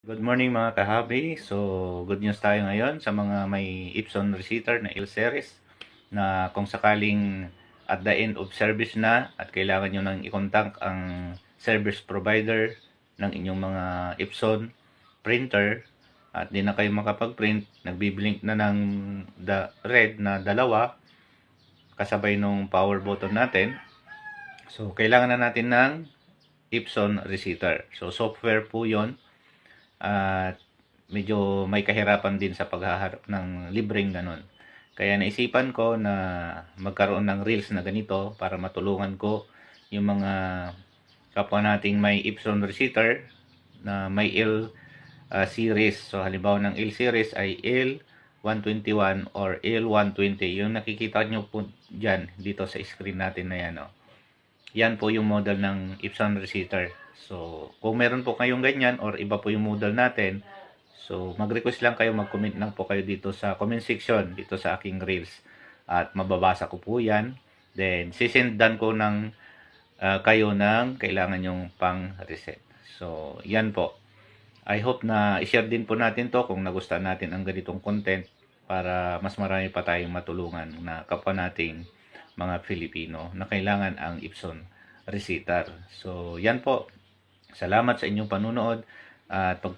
Good morning mga kahabi. So, good news tayo ngayon sa mga may Epson receiver na L-series na kung sakaling at the end of service na at kailangan nyo nang i-contact ang service provider ng inyong mga Epson printer at di na kayo makapag-print, nagbiblink na ng red na dalawa kasabay nung power button natin. So, kailangan na natin ng Epson receiver. So, software po yon at medyo may kahirapan din sa paghaharap ng libreng ganun. Kaya naisipan ko na magkaroon ng reels na ganito para matulungan ko yung mga kapwa nating may Epson receiver na may L series. So halimbawa ng L series ay L121 or L120. Yung nakikita nyo po dyan dito sa screen natin na yan. Yan po yung model ng Epson receiver. So, kung meron po kayong ganyan or iba po yung model natin, so mag-request lang kayo, mag-comment lang po kayo dito sa comment section, dito sa aking reels. At mababasa ko po yan. Then, sisendan ko ng kayo ng kailangan yung pang-reset. So, yan po. I hope na i-share din po natin to kung nagustuhan natin ang ganitong content para mas marami pa tayong matulungan na kapwa nating mga Filipino na kailangan ang Epson receiver. So, yan po. Salamat sa inyong panunood at pagpala